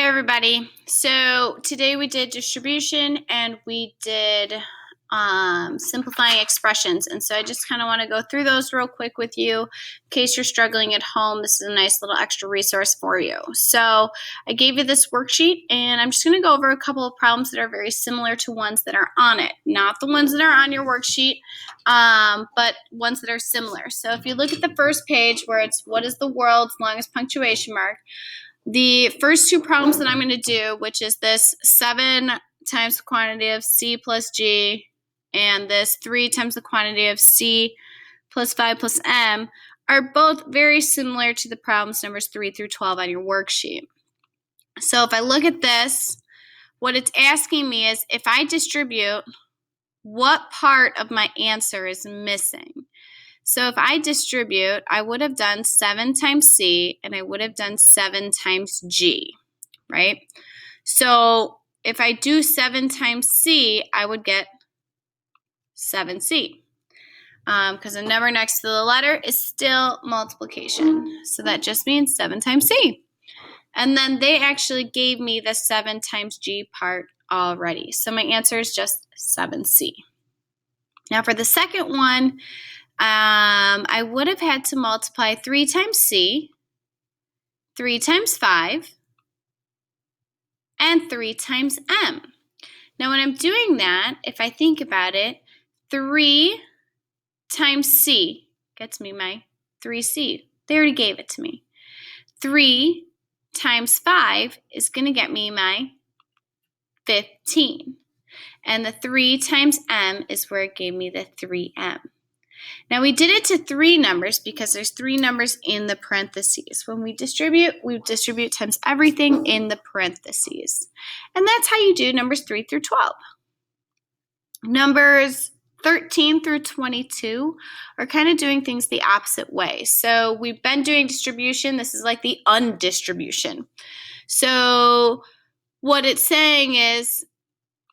everybody. So today we did distribution and we did simplifying expressions. And so I just kind of want to go through those real quick with you in case you're struggling at home. This is a nice little extra resource for you. So I gave you this worksheet and I'm just going to go over a couple of problems that are very similar to ones that are on it. Not the ones that are on your worksheet, but ones that are similar. So if you look at the first page where it's what is the world's longest punctuation mark, the first two problems that I'm going to do, which is this 7 times the quantity of C plus G and this 3 times the quantity of C plus 5 plus M, are both very similar to the problems numbers 3 through 12 on your worksheet. So if I look at this, what it's asking me is if I distribute, what part of my answer is missing? So if I distribute, I would have done 7 times C and I would have done 7 times G, right? So if I do 7 times C, I would get 7C because the number next to the letter is still multiplication. So that just means 7 times C. And then they actually gave me the 7 times G part already. So my answer is just 7C. Now for the second one, I would have had to multiply 3 times C, 3 times 5, and 3 times M. Now when I'm doing that, if I think about it, 3 times C gets me my 3C. They already gave it to me. 3 times 5 is going to get me my 15. And the 3 times M is where it gave me the 3M. Now we did it to 3 numbers because there's 3 numbers in the parentheses. When we distribute times everything in the parentheses. And that's how you do numbers 3 through 12. Numbers 13 through 22 are kind of doing things the opposite way. So we've been doing distribution. This is like the undistribution. So what it's saying is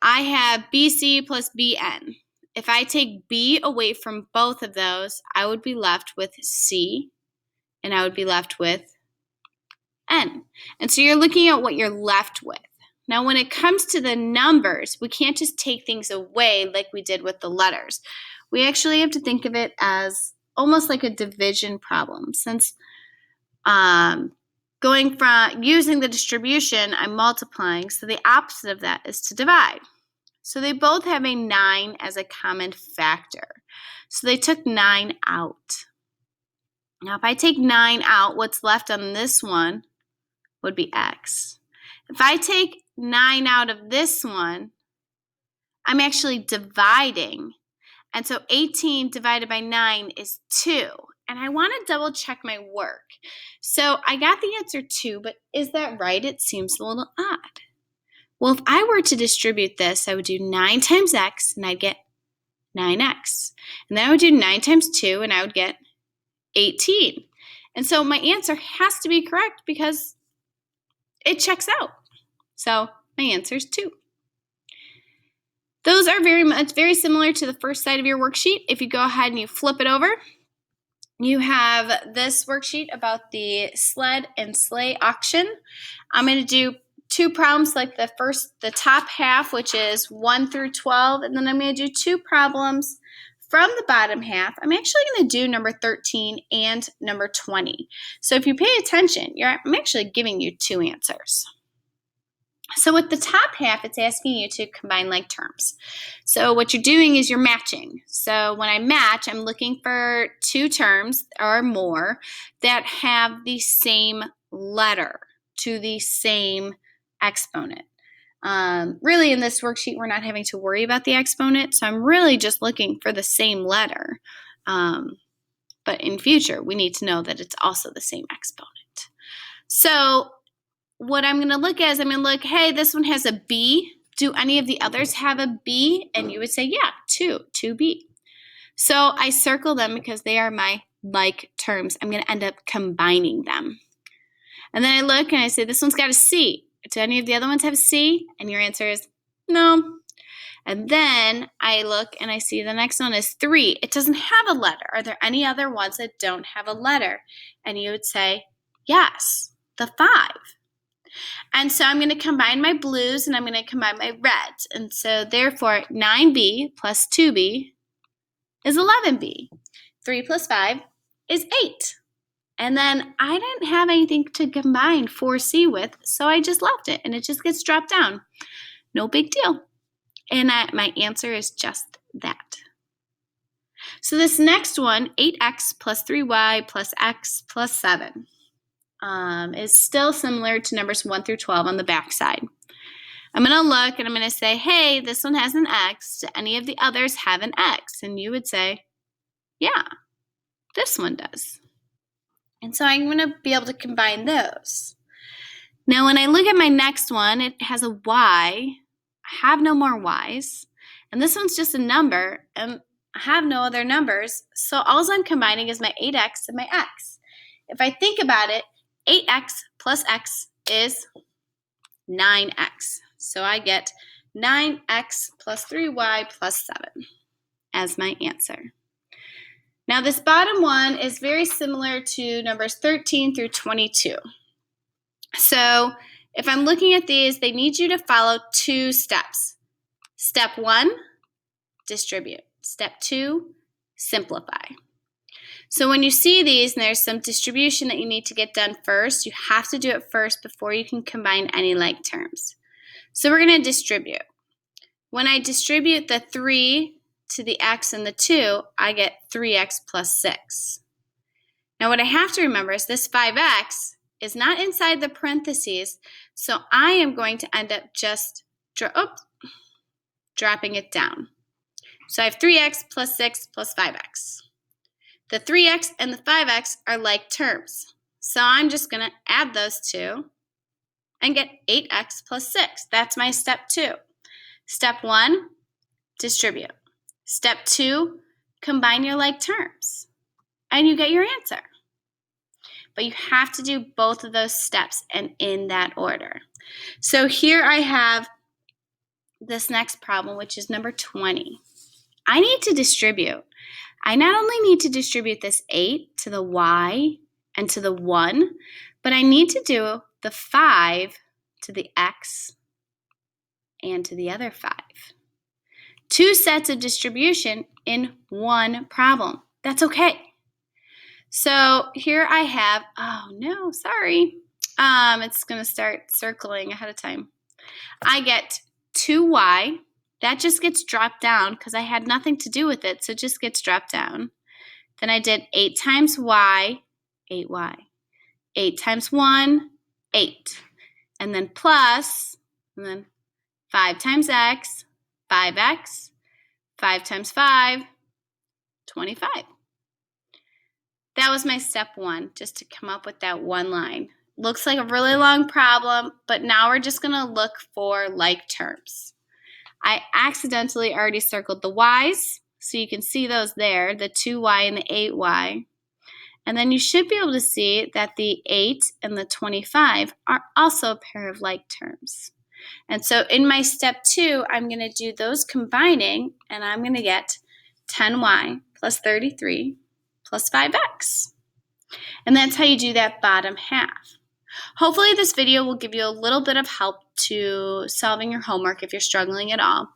I have BC plus BN. If I take B away from both of those, I would be left with C, and I would be left with N. And so you're looking at what you're left with. Now, when it comes to the numbers, we can't just take things away like we did with the letters. We actually have to think of it as almost like a division problem. Since going from using the distribution, I'm multiplying, so the opposite of that is to divide. So they both have a 9 as a common factor. So they took 9 out. Now if I take 9 out, what's left on this one would be X. If I take 9 out of this one, I'm actually dividing. And so 18 divided by 9 is 2. And I want to double check my work. So I got the answer 2, but is that right? It seems a little odd. Well, if I were to distribute this, I would do 9 times X, and I'd get 9X. And then I would do 9 times 2, and I would get 18. And so my answer has to be correct because it checks out. So my answer is 2. Those are very similar to the first side of your worksheet. If you go ahead and you flip it over, you have this worksheet about the sled and sleigh auction. I'm going to do 2 problems like the top half, which is 1 through 12, and then I'm going to do 2 problems from the bottom half. I'm actually going to do number 13 and number 20. So if you pay attention, I'm actually giving you 2 answers. So with the top half, it's asking you to combine like terms. So what you're doing is you're matching. So when I match, I'm looking for 2 terms or more that have the same letter to the same exponent. Really in this worksheet, we're not having to worry about the exponent, so I'm really just looking for the same letter. But in future, we need to know that it's also the same exponent. So what I'm going to look at is I'm going to look, hey, this one has a B. Do any of the others have a B? And you would say, yeah, 2B. So I circle them because they are my like terms. I'm going to end up combining them. And then I look and I say, this one's got a C. Do any of the other ones have a C? And your answer is no. And then I look and I see the next one is 3. It doesn't have a letter. Are there any other ones that don't have a letter? And you would say, yes, the 5. And so I'm going to combine my blues and I'm going to combine my reds. And so therefore 9b plus 2b is 11b. 3 plus 5 is 8. And then I didn't have anything to combine 4c with, so I just left it and it just gets dropped down. No big deal. And my answer is just that. So this next one, 8x plus 3y plus x plus 7, is still similar to numbers 1 through 12 on the back side. I'm going to look and I'm going to say, hey, this one has an x. Do any of the others have an x? And you would say, yeah, this one does. And so I'm going to be able to combine those. Now, when I look at my next one, it has a y. I have no more y's. And this one's just a number, and I have no other numbers. So all I'm combining is my 8x and my x. If I think about it, 8x plus x is 9x. So I get 9x plus 3y plus 7 as my answer. Now this bottom one is very similar to numbers 13 through 22. So if I'm looking at these, they need you to follow 2 steps. Step 1, distribute. Step 2, simplify. So when you see these and there's some distribution that you need to get done first, you have to do it first before you can combine any like terms. So we're going to distribute. When I distribute the 3 to the x and the 2, I get 3x plus 6. Now what I have to remember is this 5x is not inside the parentheses, so I am going to end up just dropping it down. So I have 3x plus 6 plus 5x. The 3x and the 5x are like terms, so I'm just going to add those two and get 8x plus 6. That's my step 2. Step 1, distribute. Step 2, combine your like terms, and you get your answer. But you have to do both of those steps and in that order. So here I have this next problem, which is number 20. I need to distribute. I not only need to distribute this 8 to the y and to the 1, but I need to do the 5 to the x and to the other 5. 2 sets of distribution in one problem. That's okay. So here I have, oh no, sorry. It's going to start circling ahead of time. I get 2y. That just gets dropped down because I had nothing to do with it, so it just gets dropped down. Then I did 8 times y, 8y. 8 times 1, 8. And then plus, and then 5 times x, 5x, 5 times 5, 25. That was my step 1, just to come up with that one line. Looks like a really long problem, but now we're just going to look for like terms. I accidentally already circled the y's, so you can see those there, the 2y and the 8y. And then you should be able to see that the 8 and the 25 are also a pair of like terms. And so in my step 2, I'm going to do those combining, and I'm going to get 10y plus 33 plus 5x. And that's how you do that bottom half. Hopefully this video will give you a little bit of help to solving your homework if you're struggling at all.